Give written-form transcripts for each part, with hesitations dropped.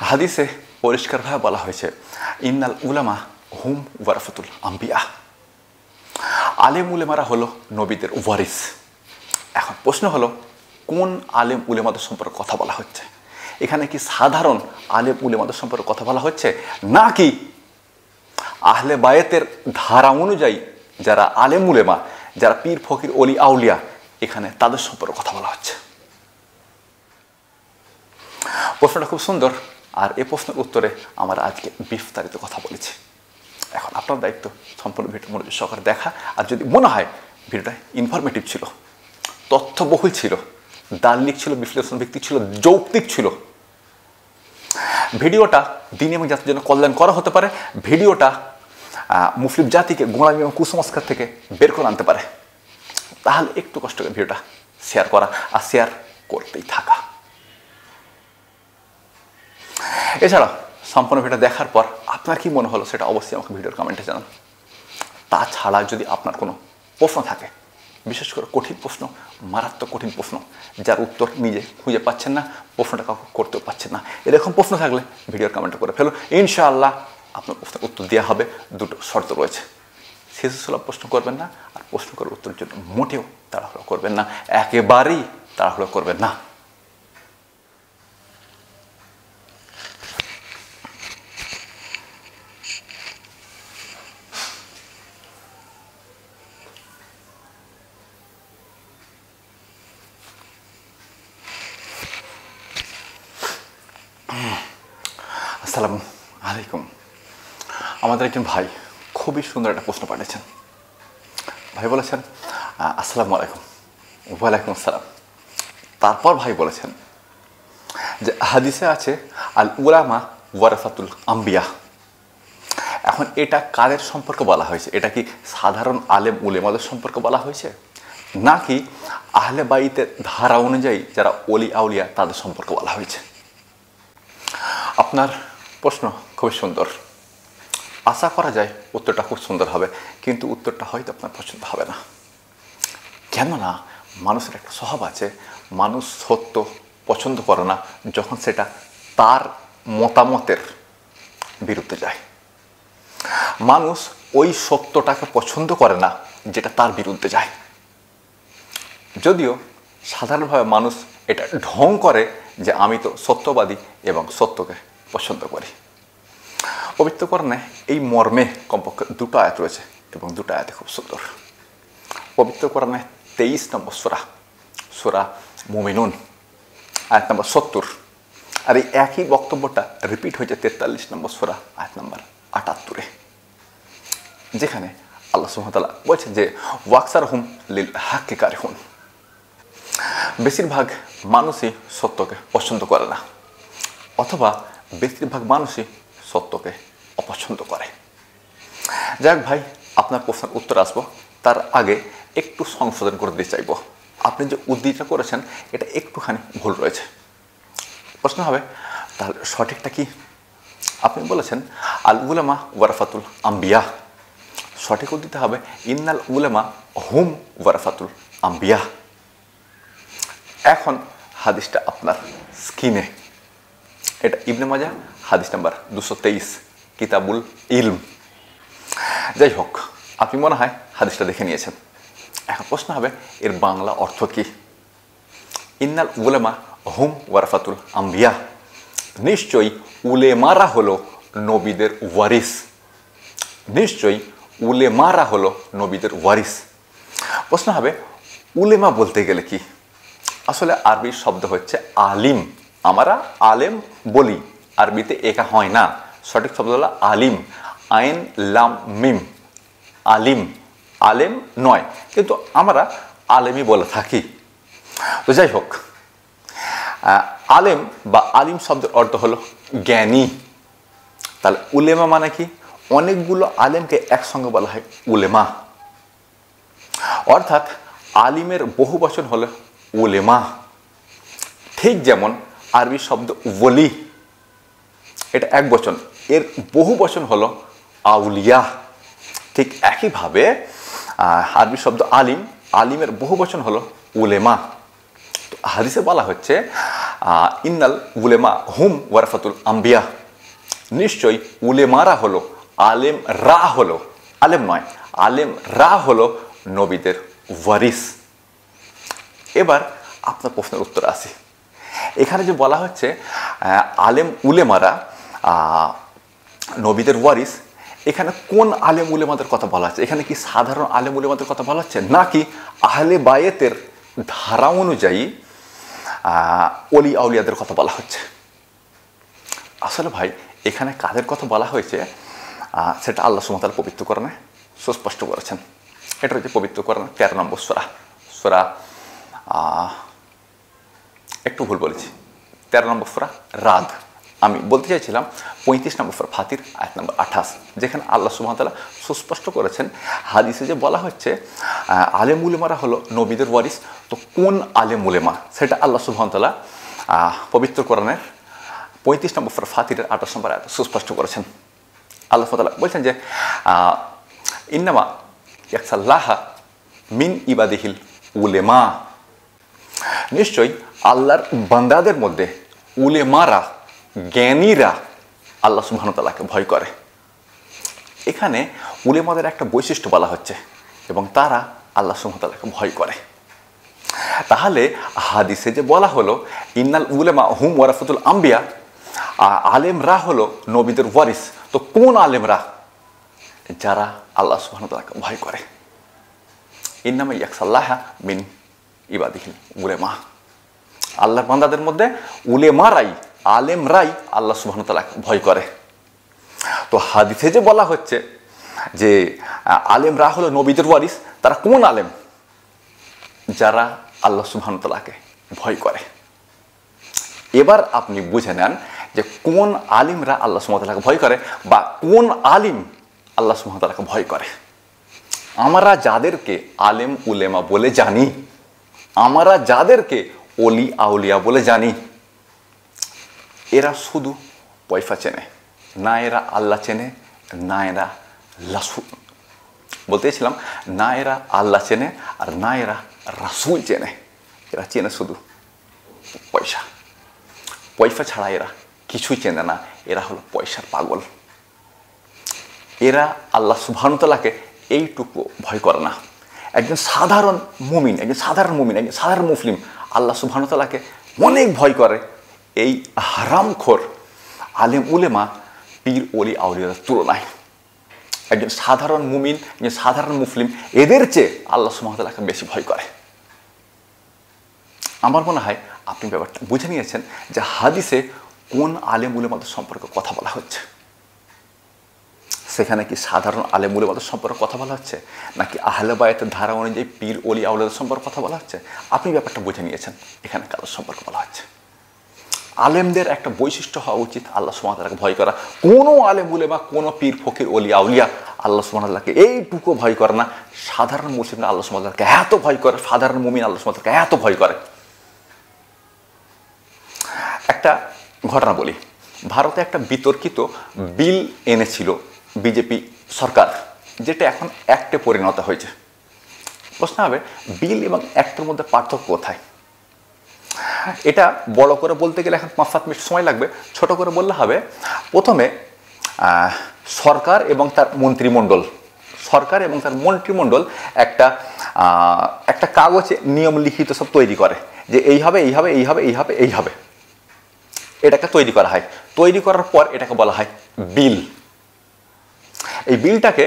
হাদিসে পরিষ্কারভাবে বলা হয়েছে ইন্নাল উলামা হুম ওয়ারাসাতুল আম্বিয়া। আলেম উলেমারা হলো নবীদের ওয়ারিস। এখন প্রশ্ন হলো কোন আলেম উলেমাদের সম্পর্কে কথা বলা হচ্ছে? এখানে কি সাধারণ আলেম উলেমাদের সম্পর্কে কথা বলা হচ্ছে, নাকি আহলে বায়েতের ধারা অনুযায়ী যারা আলেম উলেমা, যারা পীর ফকির অলি আউলিয়া, এখানে তাদের সম্পর্কে কথা বলা হচ্ছে? প্রশ্নটা খুব সুন্দর, আর এই প্রশ্নের উত্তরে আমরা আজকে বিস্তারিত কথা বলেছি। এখন আপনার দায়িত্ব সম্পূর্ণ ভিডিও মনোযোগ সহকারে দেখা, আর যদি মনে হয় ভিডিওটা ইনফরমেটিভ ছিল, তথ্যবহুল ছিল, দার্লিক ছিল, বিশ্লেষণ ভিত্তিক ছিল, যৌক্তিক ছিল, ভিডিওটা দিন এবং জাতির জন্য কল্যাণ করা হতে পারে, ভিডিওটা মুসলিম জাতিকে গোঁড়ামি এবং কুসংস্কার থেকে বের করে আনতে পারে, তাহলে একটু কষ্ট করে ভিডিওটা শেয়ার করা, আর শেয়ার করতেই থাকা। এছাড়া সম্পূর্ণ ভিডিও দেখার পর আপনার কি মনে হলো সেটা অবশ্যই আমাকে ভিডিওর কমেন্টে জানান। তাছাড়া যদি আপনার কোনো প্রশ্ন থাকে, বিশেষ করে কঠিন প্রশ্ন, মারাত্মক কঠিন প্রশ্ন, যার উত্তর নিজে খুঁজে পাচ্ছেন না, প্রশ্নটা কাউকে করতেও পাচ্ছেন না, এরকম প্রশ্ন থাকলে ভিডিওর কমেন্টে করে ফেলো, ইনশাআল্লাহ আপনার প্রশ্নের উত্তর দেওয়া হবে। দুটো শর্ত রয়েছে, শিশুসুলভ প্রশ্ন করবেন না, আর প্রশ্ন করার উত্তরের জন্য মোটেও তাড়াহুড়ো করবেন না, একেবারেই তাড়াহুড়ো করবেন না। আসসালামু আলাইকুম। আমাদের একজন ভাই খুবই সুন্দর একটা প্রশ্ন পাঠিয়েছেন। ভাই বলেছেন আসসালামু আলাইকুম। ওয়ালাইকুম আসসালাম। তারপর ভাই বলেছেন যে হাদিসে আছে আল উলামা ওয়ারাসাতুল আম্বিয়া। এখন এটা কাদের সম্পর্কে বলা হয়েছে? এটা কি সাধারণ আলেম উলেমাদের সম্পর্কে বলা হয়েছে, নাকি আহলে বাইতের ধারা অনুযায়ী যারা অলি আউলিয়া তাদের সম্পর্কে বলা হয়েছে? আপনার প্রশ্ন খুবই সুন্দর, আশা করা যায় উত্তরটা খুব সুন্দর হবে, কিন্তু উত্তরটা হয়তো আপনার পছন্দ হবে না। কেননা মানুষের একটা স্বভাব আছে, মানুষ সত্য পছন্দ করে না যখন সেটা তার মতামতের বিরুদ্ধে যায়। মানুষ ওই সত্যটাকে পছন্দ করে না যেটা তার বিরুদ্ধে যায়। যদিও সাধারণভাবে মানুষ এটা ঢং করে যে আমি তো সত্যবাদী এবং সত্যকে পছন্দ করি। পবিত্র কোরআনে এই মর্মে কমপক্ষে দুটো আয়াত রয়েছে, এবং দুটো আয়াতে খুব সুন্দর। পবিত্র কোরআনে 23 নম্বর সূরা মুমিনুন আয়াত নম্বর 70, আর এই একই বক্তব্যটা রিপিট হয়েছে 43 নম্বর সূরা আয়াত নম্বর 78-এ, যেখানে আল্লাহ সুবহানাহু ওয়া তাআলা বলছেন যে ওয়াকসারহুম লিল হাক্কি কারিহুন। বেশিরভাগ মানুষই সত্যকে পছন্দ করে না, অথবা বেশিরভাগ মানুষই সত্যকে অপছন্দ করে। যাক ভাই, আপনার প্রশ্নের উত্তর আসবো, তার আগে একটু সংশোধন করে দিতে চাইব। আপনি যে উদ্ধৃতিটা করেছেন এটা একটুখানি ভুল রয়েছে। প্রশ্ন হবে তাহলে সঠিকটা কি? আপনি বলেছেন আল উলামা ওয়ারাসাতুল আম্বিয়া, সঠিক উদ্ধৃতি হবে ইন্নাল উলামা হুম ওয়ারাসাতুল আম্বিয়া। এখন হাদিসটা আপনার স্ক্রিনে, এটা ইবনে মাজাহ হাদিস নাম্বার 223, কিতাবুল ইলম। যাই হোক, আপনি মনে হয় হাদিসটা দেখে নিয়েছেন। এখন প্রশ্ন হবে এর বাংলা অর্থ কি? ইন্নাল উলামা হুম ওয়ারাসাতুল আম্বিয়া, নিশ্চয়ই উলেমারা হলো নবীদের ওয়ারিস। নিশ্চয়ই উলেমারা হলো নবীদের ওয়ারিস। প্রশ্ন হবে উলেমা বলতে গেলে কি? আসলে আরবির শব্দ হচ্ছে আলিম। আমরা আলেম বলি, আরবিতে একা হয় না, সঠিক শব্দ হলো আলিম, আইন লাম মিম, আলিম। আলেম নয়, কিন্তু আমরা আলেমই বলে থাকি। তো যাই হোক, আলেম বা আলিম শব্দের অর্থ হলো জ্ঞানী। তাহলে উলেমা মানে কি? অনেকগুলো আলেমকে একসঙ্গে বলা হয় উলেমা, অর্থাৎ আলিমের বহু বচন হলো উলেমা। ঠিক যেমন আরবি শব্দ ওলি, এটা এক বচন, এর বহু বচন হলো আউলিয়া। ঠিক একইভাবে আরবি শব্দ আলিম, আলিমের বহু বচন হলো উলেমা। তো হাদিসে বলা হচ্ছে ইন্নাল উলেমা হুম ওয়ারাসাতুল আম্বিয়া, নিশ্চয়ই উলেমারা হলো, আলেম রা হলো, আলেম নয়, আলেম রা হলো নবীদের ওয়ারিস। এবার আপনার প্রশ্নের উত্তর আসি। এখানে যে বলা হচ্ছে আলেম উলেমারা নবীদের ওয়ারিস, এখানে কোন আলেম উলেমাদের কথা বলা হচ্ছে? এখানে কি সাধারণ আলেম উলেমাদের কথা বলা হচ্ছে, নাকি আহলে বায়েতের ধারা অনুযায়ী অলি আউলিয়াদের কথা বলা হচ্ছে? আসলে ভাই এখানে কাদের কথা বলা হয়েছে সেটা আল্লাহ সুবহানাহু ওয়া তাআলা পবিত্র কোরআনে সুস্পষ্ট করেছেন। এটা হচ্ছে পবিত্র কোরআন 13 নম্বর সূরা একটু ভুল বলেছি, 13 নম্বর সূরা রাদ। আমি বলতে চাইছিলাম 35 নম্বর সূরা ফাতির আয়াত নম্বর 28, যেখানে আল্লাহ সুবহানাহু ওয়া তাআলা সুস্পষ্ট করেছেন হাদিসে যে বলা হচ্ছে আলেম উলেমারা হলো নবীদের ওয়ারিস। তো কোন আলেম উলেমা সেটা আল্লাহ সুবহানাহু ওয়া তাআলা পবিত্র কোরআনের 35 নম্বর সূরা ফাতিরের 28 নম্বর আয়াতে সুস্পষ্ট করেছেন। আল্লাহ সুবহানাহু ওয়া তাআলা বলছেন যে ইন্নামা ইয়াখশাল্লাহা মিন ইবাদিহিল উলেমা, নিশ্চয়ই আল্লাহর বান্দাদের মধ্যে উলেমারা, জ্ঞানীরা আল্লাহ সুবহানাহু ওয়া তাআলাকে ভয় করে। এখানে উলেমাদের একটা বৈশিষ্ট্য বলা হচ্ছে এবং তারা আল্লাহ সুবহানাহু ওয়া তাআলাকে ভয় করে। তাহলে হাদিসে যে বলা হলো ইন্নাল উলেমা হুম ওয়ারাসাতুল আম্বিয়া, আলেমরা হলো নবীদের ওয়ারিস, তো কোন আলেমরা? যারা আল্লাহ সুবহানাহু ওয়া তাআলাকে ভয় করে। ইন্নামা ইয়াখশাল্লাহা মিন ইবাদিহিল উলেমা, আল্লাহর বান্দাদের মধ্যে উলেমারাই, আলেমরাই আল্লাহ সুবহানাহু ওয়া তাআলাকে ভয় করে। তো হাদিসে যে বলা হচ্ছে যে আলেমরা হলো নবীদের ওয়ারিস, তারা কোন আলেম? যারা আল্লাহ সুবহানাহু ওয়া তাআলাকে ভয় করে। এবার আপনি বুঝে নেন যে কোন আলিমরা আল্লাহ সুবহানাহু ওয়া তাআলাকে ভয় করে, বা কোন আলিম আল্লাহ সুবহানাহু ওয়া তাআলাকে ভয় করে। আমরা যাদেরকে আলেম উলেমা বলে জানি, আমরা যাদেরকে অলি আউলিয়া বলে জানি, এরা শুধু পয়সা চেনে না, এরা আল্লাহ চেনে না, এরা বলতেছিলাম না, এরা আল্লাহ চেনে আর না এরা রাসূল চেনে। এরা চেনে শুধু পয়সা। পয়সা ছাড়া এরা কিছুই চেনে না। এরা হলো পয়সার পাগল। এরা আল্লাহ সুবহানাহু ওয়া তাআলাকে এইটুকু ভয় করে না। একজন সাধারণ মুমিন, একজন সাধারণ মুসলিম আল্লাহ সুবহানাহু ওয়া তাআলাকে অনেক ভয় করে। এই হারামখোর আলেম উলেমা, পীর ওলি আউলিয়াদের তুলনায় একজন সাধারণ মুমিন, একজন সাধারণ মুসলিম এদের চেয়ে আল্লাহ সুবহানাহু ওয়া তাআলাকে বেশি ভয় করে। আমার মনে হয় আপনি ব্যাপারটা বুঝে নিয়েছেন যে হাদিসে কোন আলেম উলেমাদের সম্পর্কে কথা বলা হচ্ছে। সেখানে কি সাধারণ আলেম উলেমাদের সম্পর্কে কথা বলা হচ্ছে, নাকি আহলে বায়াতের ধারা অনুযায়ী পীর ওলি আউলিয়াদের সম্পর্কে কথা বলা হচ্ছে? আপনি ব্যাপারটা বুঝে নিয়েছেন এখানে কারোর সম্পর্কে বলা হচ্ছে। আলেমদের একটা বৈশিষ্ট্য হওয়া উচিত আল্লাহ সুবহানাহু ওয়া তাআলাকে ভয় করা। কোনো আলেম উলেমা, কোনো পীর ফকির ওলি আউলিয়া আল্লাহ সুবহানাহু ওয়া তাআলাকে এইটুকু ভয় করে না। সাধারণ মুসলিমরা আল্লাহ সুবহানাহু ওয়া তাআলাকে এত ভয় করে, সাধারণ মুমিন আল্লাহ সুবহানাহু ওয়া তাআলাকে এত ভয় করে। একটা ঘটনা বলি। ভারতে একটা বিতর্কিত বিল এনেছিল বিজেপি সরকার, যেটা এখন অ্যাক্টে পরিণত হয়েছে। প্রশ্ন হবে বিল এবং অ্যাক্টের মধ্যে পার্থক্য কোথায়? এটা বড় করে বলতে গেলে এখন 5-7 মিনিট সময় লাগবে। ছোট করে বললে হবে, প্রথমে সরকার এবং তার মন্ত্রিমণ্ডল একটা কাগজে নিয়ম লিখিত সব তৈরি করে যে এইভাবে এটাকে তৈরি করা হয়। তৈরি করার পর এটাকে বলা হয় বিল। এই বিলটাকে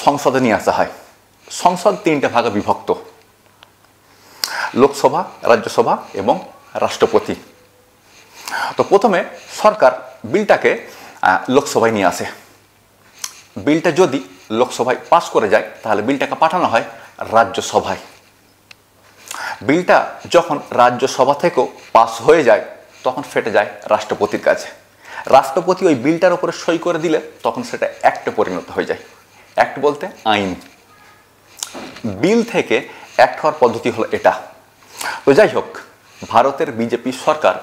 সংসদে নিয়ে আসা হয়। সংসদ 3টে ভাগে বিভক্ত: লোকসভা, রাজ্যসভা এবং রাষ্ট্রপতি। তো প্রথমে সরকার বিলটাকে লোকসভায় নিয়ে আসে। বিলটা যদি লোকসভায় পাস করে যায় তাহলে বিলটাকে পাঠানো হয় রাজ্যসভায়। বিলটা যখন রাজ্যসভা থেকেও পাস হয়ে যায় তখন ফেটে যায় রাষ্ট্রপতির কাছে। রাষ্ট্রপতি ওই বিলটার উপরে সই করে দিলে তখন সেটা অ্যাক্টে পরিণত হয়ে যায়। অ্যাক্ট বলতে আইন। বিল থেকে অ্যাক্ট হওয়ার পদ্ধতি হলো এটা। তো যাই হোক, ভারতের বিজেপি সরকার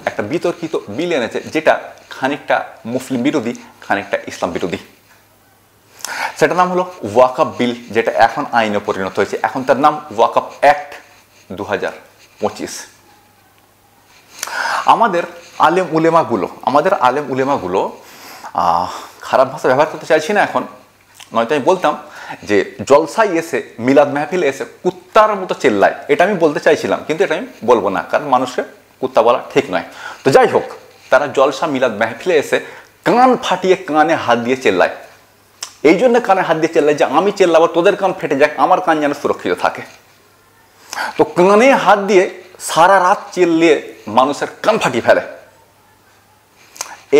একটা বিতর্কিত বিল এনেছে, যেটা খানিকটা মুসলিম বিরোধী, খানিকটা ইসলাম বিরোধী। সেটার নাম হলো ওয়াকফ বিল, যেটা এখন আইনে পরিণত হয়েছে। এখন তার নাম ওয়াকফ অ্যাক্ট 2025। আমাদের আলেম উলেমাগুলো খারাপ ভাষা ব্যবহার করতে চাইছি না এখন, নয়তো আমি বলতাম যে জলসায় এসে মিলাদ মাহফিলে এসে কুত্তার মতো চেল্লায়, এটা আমি বলতে চাইছিলাম, কিন্তু এটা আমি বলবো না, কারণ মানুষকে কুত্তা বলা ঠিক নয়। তো যাই হোক, তারা জলসা মিলাদ মাহফিলে এসে কান ফাটিয়ে কানে হাত দিয়ে চেল্লায়। এই জন্য কানে হাত দিয়ে চেল্লায় যে আমি চেল্লাবো, তোদের কান ফেটে যাক, আমার কান যেন সুরক্ষিত থাকে। তো কানে হাত দিয়ে সারা রাত চেল্লিয়ে মানুষের কান ফাটিয়ে ফেলে।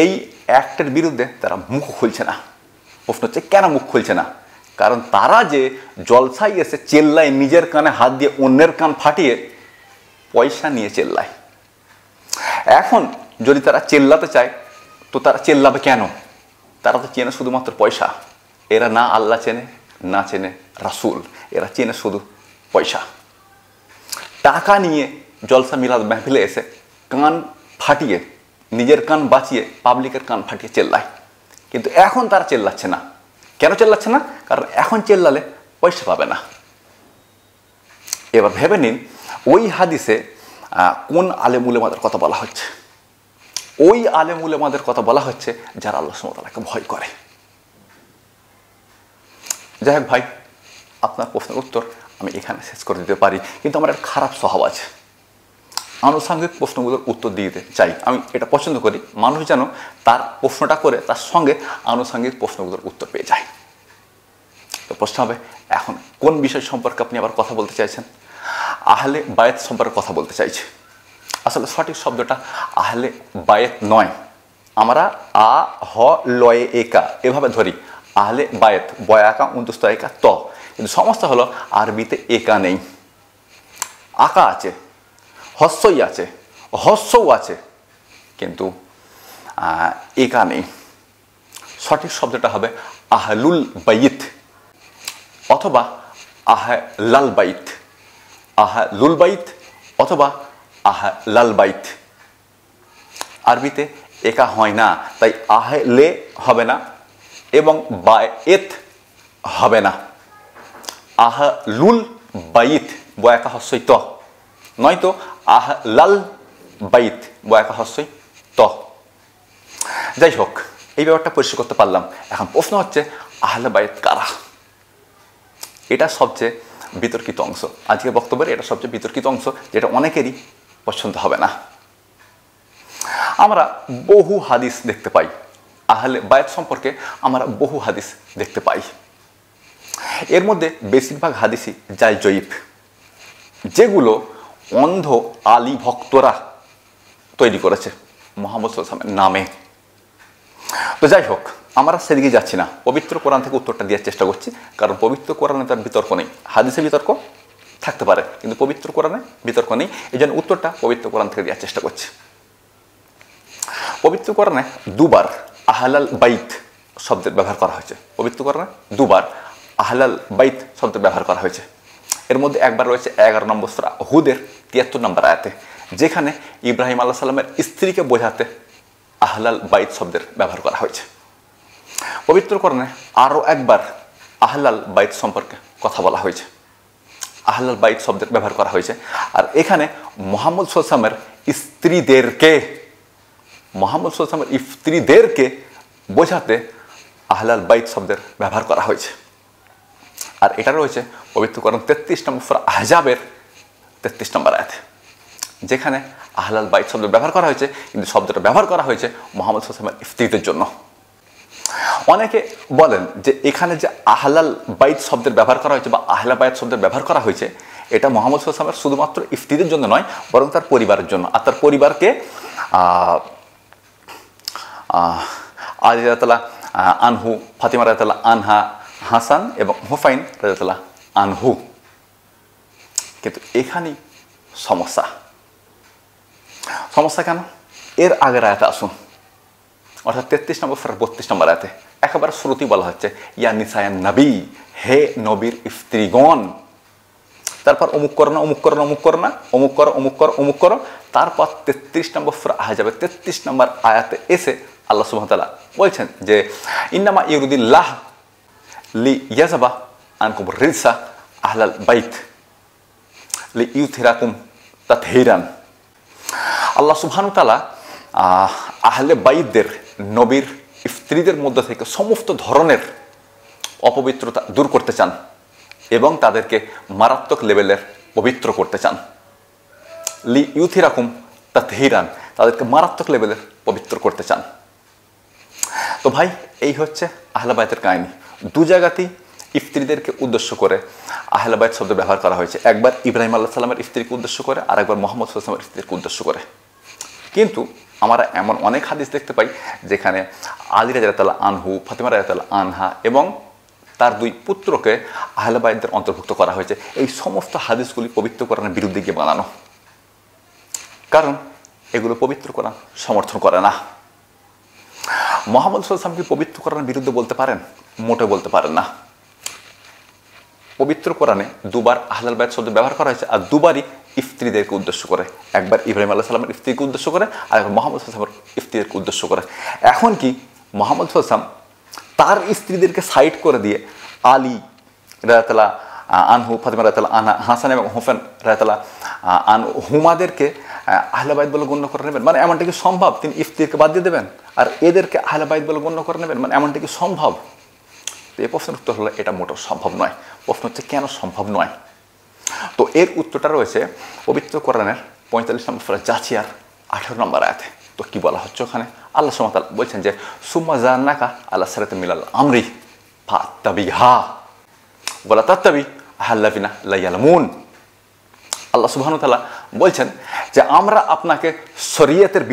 এই অ্যাক্টের বিরুদ্ধে তারা মুখ খুলছে না। প্রশ্ন হচ্ছে কেন মুখ খুলছে না? কারণ তারা যে জলসায় এসে চেল্লায় নিজের কানে হাত দিয়ে অন্যের কান ফাটিয়ে পয়সা নিয়ে চেল্লায়। এখন যদি তারা চেল্লাতে চায় তো তারা চেল্লাবে কেন? তারা তো চেনে শুধুমাত্র পয়সা। এরা না আল্লাহ চেনে, না চেনে রাসূল, এরা চেনে শুধু পয়সা। টাকা নিয়ে জলসা মিলাদ মাহফিলে এসে কান ফাটিয়ে, নিজের কান বাঁচিয়ে পাবলিকের কান ফাটিয়ে চেল্লায়। কিন্তু এখন তারা চেল্লাচ্ছে না। কেন চেল্লাচ্ছে না? কারণ এখন চেল্লালে পয়সা পাবে না। এবার ভেবে নিন ওই হাদিসে কোন আলেম উলেমাদের কথা বলা হচ্ছে। ওই আলেম উলেমাদের কথা বলা হচ্ছে যারা আল্লাহ সুবহানাহু ওয়া তাআলাকে ভয় করে। যাই হোক ভাই, আপনার প্রশ্নের উত্তর আমি এখানে শেষ করে দিতে পারি, কিন্তু আমার একটা খারাপ স্বভাব আছে, আনুষঙ্গিক প্রশ্নগুলোর উত্তর দিতে চাই। আমি এটা পছন্দ করি, মানুষ যেন তার প্রশ্নটা করে তার সঙ্গে আনুষঙ্গিক প্রশ্নগুলোর উত্তর পেয়ে যায়। তো প্রশ্ন হবে, এখন কোন বিষয় সম্পর্কে আপনি আবার কথা বলতে চাইছেন? আহলে বায়েত সম্পর্কে কথা বলতে চাইছে। আসলে সঠিক শব্দটা আহলে বায়েত নয়, আমরা আ হ লয়ে একা এভাবে ধরি, আহলে বায়েত, বয়াকা উন্তস্ত একা ত, কিন্তু সমস্যা হলো আরবিতে একা নেই, আকা আছে, হস্যই আছে, হস্যও আছে, কিন্তু একা নেই। সঠিক শব্দটা হবে আহলুল বাইত অথবা আহলাল বাইত, আহলুল বাইত অথবা আহলাল বাইত। আরবিতে একা হয় না, তাই আহলে হবে না এবং বায়েত হবে না। আহলুল বাইত বয়াকা হস্যই ত, নয়তো আহলাল বাইত বয়াকা হস্যই ত। যাই হোক, এই ব্যাপারটা পরিষ্কার করতে পারলাম। এখন প্রশ্ন হচ্ছে আহলে বাইত কারা? এটা সবচেয়ে বিতর্কিত অংশ আজকের বক্তব্যের, এটা সবচেয়ে বিতর্কিত অংশ, যেটা অনেকেরই পছন্দ হবে না। আমরা বহু হাদিস দেখতে পাই আহলে বায়েত সম্পর্কে, আমরা বহু হাদিস দেখতে পাই। এর মধ্যে বেশিরভাগ হাদিসই যায় জয়ীফ, যেগুলো অন্ধ আলী ভক্তরা তৈরি করেছে মুহাম্মদ সাল্লাল্লাহু আলাইহি ওয়াসাল্লামের নামে। তো যাই হোক, আমরা সেদিকে যাচ্ছি না, পবিত্র কোরআন থেকে উত্তরটা দেওয়ার চেষ্টা করছি, কারণ পবিত্র কোরআনে তার বিতর্ক নেই। হাদিসে বিতর্ক থাকতে পারে, কিন্তু পবিত্র কোরআনে বিতর্ক নেই, এই জন্য উত্তরটা পবিত্র কোরআন থেকে দেওয়ার চেষ্টা করছি। পবিত্র কোরআনে দুবার আহলাল বাইত শব্দের ব্যবহার করা হয়েছে। পবিত্র কোরআনে দুবার আহলাল বাইত শব্দের ব্যবহার করা হয়েছে। এর মধ্যে একবার রয়েছে 11 নম্বর সূরা হুদের 73 নম্বর আয়াতে, যেখানে ইব্রাহিম আলাইহিস সালামের স্ত্রীকে বোঝাতে আহলাল বাইত শব্দের ব্যবহার করা হয়েছে। পবিত্র কোরআনে আরও একবার আহলাল বাইত সম্পর্কে কথা বলা হয়েছে, আহলাল বাইত শব্দের ব্যবহার করা হয়েছে। আর এখানে মুহাম্মদ সাল্লাল্লাহু আলাইহি ওয়াসাল্লামের স্ত্রীদেরকে বোঝাতে আহলাল বাইত শব্দের ব্যবহার করা হয়েছে। আর এটা রয়েছে পবিত্র কোরআন 33 নম্বর সূরা আহজাবের 33 নম্বর আয়াতে, যেখানে আহলাল বাইত শব্দ ব্যবহার করা হয়েছে, কিন্তু শব্দটা ব্যবহার করা হয়েছে মুহাম্মদ সাল্লাল্লাহু আলাইহি ওয়াসাল্লামের স্ত্রীদের জন্য। অনেকে বলেন যে এখানে যে আহলাল বাইত শব্দের ব্যবহার করা হয়েছে বা আহলা বাইত শব্দের ব্যবহার করা হয়েছে, এটা মুহাম্মদ সাল্লাল্লাহু আলাইহি ওয়াসাল্লামের শুধুমাত্র স্ত্রীদের জন্য নয়, বরং তার পরিবারের জন্য। আর তার পরিবারকে আলী রাদিয়াল্লাহু আনহু, ফাতিমা রাদিয়াল্লাহু আনহা, হাসান এবং হুসাইন রাদিয়াল্লাহু আনহু। কিন্তু এখানেই সমস্যা কেন? এর আগের আয়াতে আসুন, অর্থাৎ 33 নম্বর সূরার 32 নম্বর আয়াতে একেবারে শুরুতেই বলা হচ্ছে ইয়া নিসায়ান নবী, হে নবীর স্ত্রীগণ। তারপর অমুক করো না, অমুক করো না, অমুক করো না, অমুক করো, অমুক করো, অমুক করো। তারপর 33 নম্বর সূরা আহজাবের 33 নম্বর আয়াতে এসে আল্লাহ সুবহানাহু ওয়া তাআলা বলছেন যে ইন্নামা ইউরিদুল্লাহ লিয়াযবা আনকুম রিজসা আহলাল বাইত লিইউথিরাকুম তাতহীরান। আল্লাহ সুবহানাহু ওয়া তাআলা আহলে বাইতদের, নবীর স্ত্রীদের মধ্য থেকে সমস্ত ধরনের অপবিত্রতা দূর করতে চান এবং তাদেরকে মারাত্মক লেভেলের পবিত্র করতে চান। লি ইউথিরাকুম তাতহীরান, তাদেরকে মারাত্মক লেভেলের পবিত্র করতে চান। তো ভাই, এই হচ্ছে আহলে বাইতের কাহিনী। দু জায়গাতেই স্ত্রীদেরকে উদ্দেশ্য করে আহলে বাইত শব্দ ব্যবহার করা হয়েছে, একবার ইব্রাহিম আলাইহিস সালামের স্ত্রীকে উদ্দেশ্য করে আর একবার মুহাম্মদ সাল্লাল্লাহু আলাইহি ওয়াসাল্লামের স্ত্রীকে উদ্দেশ্য করে। কিন্তু আমরা এমন অনেক হাদিস দেখতে পাই যেখানে আলী রাদিয়াল্লাহু আনহু, ফাতিমা রাদিয়াল্লাহু আনহা এবং তার দুই পুত্রকে আহলে বাইতদের অন্তর্ভুক্ত করা হয়েছে। এই সমস্ত হাদিসগুলি পবিত্র কোরআনের বিরুদ্ধে গিয়ে বানানো, কারণ এগুলো পবিত্র কোরআন সমর্থন করে না। মুহাম্মদ সাল্লাল্লাহু আলাইহি ওয়াসাল্লাম কি পবিত্র কোরআনের বিরুদ্ধে বলতে পারেন? মোটেও বলতে পারেন না। পবিত্র কোরআনে দুবার আহলে বাইত শব্দ ব্যবহার করা হয়েছে, আর দুবারই স্ত্রীদেরকে উদ্দেশ্য করে। একবার ইব্রাহিম আলাইহিস সালামের স্ত্রীকে উদ্দেশ্য করে আর একবার মুহাম্মদ সাল্লাল্লাহু আলাইহি ওয়াসাল্লামের স্ত্রীদেরকে উদ্দেশ্য করে। এখন কি মুহাম্মদ সাল্লাল্লাহু আলাইহি ওয়াসাল্লাম তার স্ত্রীদেরকে সাইড করে দিয়ে আলী রাদিয়াল্লাহু আনহু, ফাতিমা রাদিয়াল্লাহু আনহা, হাসান এবং হুসেন রাদিয়াল্লাহু আনহুমাদেরকে আহলে বাইত বলে গণ্য করে নেবেন? মানে এমনটা কি সম্ভব? তিনি স্ত্রীকে বাদ দিয়ে দেবেন আর এদেরকে আহলে বাইত বলে গণ্য করে নেবেন? মানে এমনটা কি সম্ভব? তো এই প্রশ্নের উত্তর হলো এটা মোটেও সম্ভব নয়। প্রশ্ন হচ্ছে কেন সম্ভব নয়? তো এর উত্তরটা রয়েছে পবিত্র কোরআনের 45 নম্বর সূরা জাসিয়ার 18 নম্বর আয়াতে। তো কি বলা হচ্ছে ওখানে? আল্লাহ সুবহানাহু ওয়া তাআলা বলছেন যে সুম্মা জান্নাকা আলা সিরাতিন মিনাল আমরি ফাত্তাবিহা ওয়ালা তাত্তাবি আহাল্লাযিনা লা ইয়ালামুন। আল্লাহ সুবহানাহু ওয়া তাআলা বলছেন যে আমরা আপনাকে শরীয়তের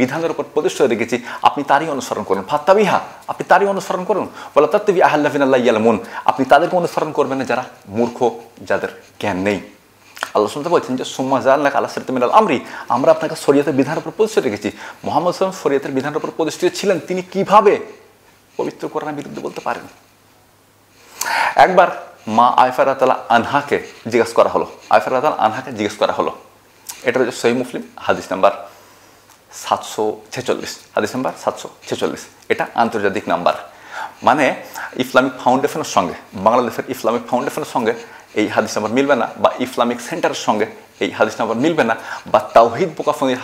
বিধানের উপর প্রতিষ্ঠিত রেখেছি, আপনি তারই অনুসরণ করুন। ফাত্তাবিহা, আপনি তারই অনুসরণ করুন। ওয়ালা তাত্তাবি আহাল্লাযিনা লা ইয়ালামুন, আপনি তাদেরকে অনুসরণ করবেন না যারা মূর্খ, যাদের জ্ঞান নেই। আল্লাহ সুবহানাহু ওয়া তাআলা বলছেন যে সুম্মা জাআলনাকা আলা সিরাতিন মিনাল আমরি, আমরা আপনাকে শরীয়তের বিধানের উপর প্রতিষ্ঠিত রেখেছি। মুহাম্মদ সাল্লাল্লাহু আলাইহি ওয়াসাল্লাম শরীয়তের বিধানের উপর প্রতিষ্ঠিত ছিলেন, তিনি কিভাবে পবিত্র কোরআনের বিরুদ্ধে বলতে পারেন? একবার মা আয়েশা রাদিয়াল্লাহু আনহাকে জিজ্ঞেস করা হলো, এটা হচ্ছে সহিহ মুসলিম হাদিস নাম্বার 746, এটা আন্তর্জাতিক নাম্বার। মানে ইসলামিক ফাউন্ডেশনের সঙ্গে, বাংলাদেশের ইসলামিক ফাউন্ডেশনের সঙ্গে এই হাদিস নাম্বার মিলবে না, বা ইসলামিক সেন্টারের সঙ্গে এই হাদিস নাম্বার মিলবে না, বা তাওহীদ প্রকাশনীর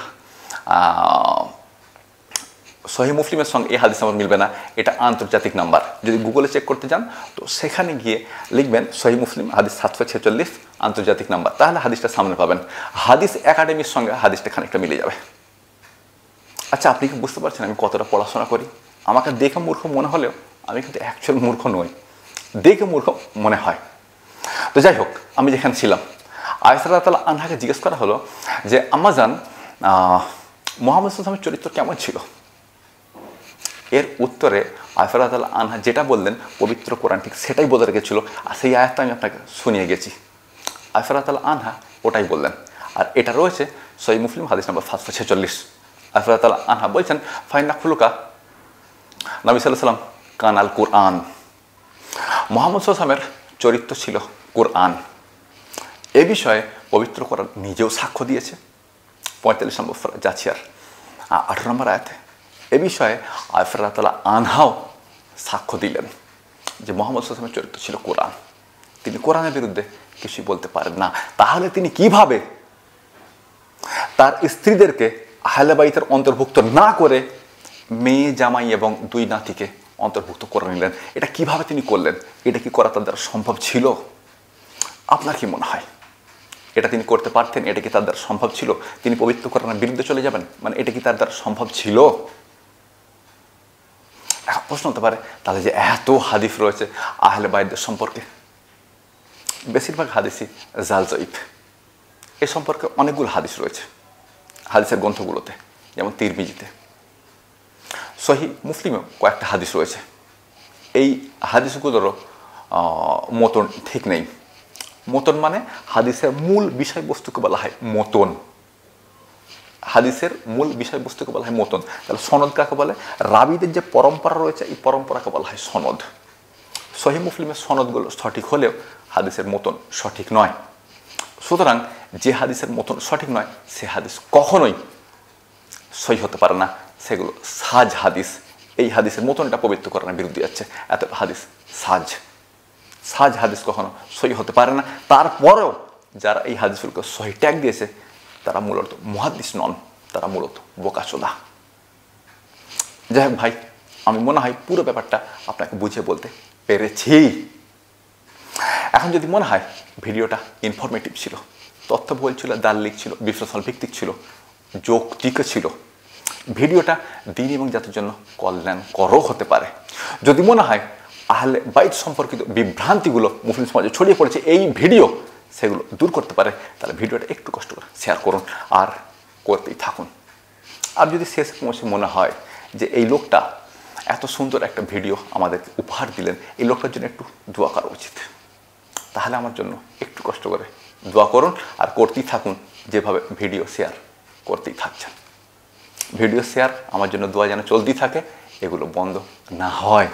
সহিহ মুসলিমের সঙ্গে এই হাদিস নাম্বার মিলবে না। এটা আন্তর্জাতিক নাম্বার। যদি গুগলে চেক করতে যান তো সেখানে গিয়ে লিখবেন সহিহ মুসলিম হাদিস 746 আন্তর্জাতিক নাম্বার, তাহলে হাদিসটা সামনে পাবেন। হাদিস একাডেমির সঙ্গে হাদিসটা খানিকটা মিলে যাবে। আচ্ছা, আপনি কি বুঝতে পারছেন আমি কতটা পড়াশোনা করি? আমাকে দেখে মূর্খ মনে হলেও আমি কিন্তু অ্যাকচুয়াল মূর্খ নই, দেখে মূর্খ মনে হয়। তো যাই হোক, আমি যেখানে ছিলাম, আয়েশা রাদিয়াল্লাহু আনহাকে জিজ্ঞেস করা হলো যে আম্মাজান, মুহাম্মদ সাল্লাল্লাহু আলাইহি ওয়াসাল্লামের চরিত্র কেমন ছিল? এর উত্তরে আয়েশা রাদিয়াল্লাহু আনহা যেটা বললেন পবিত্র কোরআন ঠিক সেটাই বলে রেখেছিল, আর সেই আয়াতটা আমি আপনাকে শুনিয়ে গেছি। আয়েশা রাদিয়াল্লাহু আনহা ওটাই বললেন, আর এটা রয়েছে সহিহ মুসলিম হাদিস নাম্বার 746। আয়েশা রাদিয়াল্লাহু আনহা বলছেন ফাইন্না খুলুকা নবী সাল্লাল্লাহু আলাইহি ওয়াসাল্লাম কানাল কুরআন, মুহাম্মদ সাল্লাল্লাহু আলাইহি ওয়াসাল্লামের চরিত্র ছিল কোরআন। এ বিষয়ে পবিত্র কোরআন নিজেও সাক্ষ্য দিয়েছে 45 নম্বর সূরা জাসিয়ার 18 নম্বর আয়াতে। এ বিষয়ে আয়েশা রাদিয়াল্লাহু আনহাও সাক্ষ্য দিলেন যে মুহাম্মদ সাল্লাল্লাহু আলাইহি ওয়াসাল্লামের চরিত্র ছিল কোরআন, তিনি কোরআনের বিরুদ্ধে কিছুই বলতে পারেন না। তাহলে তিনি কিভাবে তার স্ত্রীদেরকে আহলে বাইতের অন্তর্ভুক্ত না করে মেয়ে, জামাই এবং দুই নাতিকে অন্তর্ভুক্ত করে নিলেন? এটা কিভাবে তিনি করলেন? এটা কি করা তার দ্বারা সম্ভব ছিল? আপনার কি মনে হয় এটা তিনি করতে পারতেন? এটা কি তার দ্বারা সম্ভব ছিল? তিনি পবিত্র কোরআনের বিরুদ্ধে চলে যাবেন, মানে এটা কি তার দ্বারা সম্ভব ছিল? প্রশ্ন হতে পারে তাহলে যে এত হাদিস রয়েছে আহলে বাইতদের সম্পর্কে, বেশিরভাগ হাদিসই জাল জয়ীফ। এ সম্পর্কে অনেকগুলো হাদিস রয়েছে হাদিসের গ্রন্থগুলোতে, যেমন তিরমিজিতে, সহিহ মুসলিমেও কয়েকটা হাদিস রয়েছে। এই হাদিসগুলোরও মতন ঠিক নেই। মতন মানে হাদিসের মূল বিষয়বস্তুকে বলা হয় মতন। হাদিসের মূল বিষয়বস্তুকে বলা হয় মতন। তাহলে সনদ কাকে বলে? রাবীদের যে পরম্পরা রয়েছে এই পরম্পরাকে বলা হয় সনদ। সহিহ মুসলিমের সনদগুলো সঠিক হলেও হাদিসের মতন সঠিক নয়। সুতরাং যে হাদিসের মতন সঠিক নয় সে হাদিস কখনোই সহিহ হতে পারে না, সেগুলো সাজ হাদিস। এই হাদিসের মতনটা পবিত্র কোরআনের বিরুদ্ধে যাচ্ছে, এত হাদিস সাজ হাদিস কখনো সহিহ হতে পারে না। তারপরেও যারা এই হাদিসগুলোকে সহিহ ট্যাগ দিয়েছে তারা মূলত মুহাদ্দিস নন, তারা মূলত বোকাচোদা। যাই হোক ভাই, আমি মনে হয় পুরো ব্যাপারটা আপনাকে বুঝিয়ে বলতে পেরেছি। এখন যদি মনে হয় ভিডিওটা ইনফরমেটিভ ছিল, তথ্যবহুল ছিল, দার্লিক ছিল, বিশ্লেষণ ভিত্তিক ছিল, যৌক্তিক ছিল, ভিডিওটা দিন এবং জাতির জন্য কল্যাণকরও হতে পারে, যদি মনে হয় আহলে বাইত সম্পর্কিত বিভ্রান্তিগুলো মুসলিম সমাজে ছড়িয়ে পড়েছে এই ভিডিও সেগুলো দূর করতে পারে, তাহলে ভিডিওটা একটু কষ্ট করে শেয়ার করুন আর করতেই থাকুন। আর যদি শেষ পৌঁছে মনে হয় যে এই লোকটা এত সুন্দর একটা ভিডিও আমাদেরকে উপহার দিলেন, এই লোকটার জন্য একটু দোয়া করা উচিত, তাহলে আমার জন্য একটু কষ্ট করে দোয়া করুন আর করতেই থাকুন, যেভাবে ভিডিও শেয়ার করতেই থাকছেন। ভিডিও শেয়ার আমার জন্য দোয়া যেন চলতেই থাকে, এগুলো বন্ধ না হয়।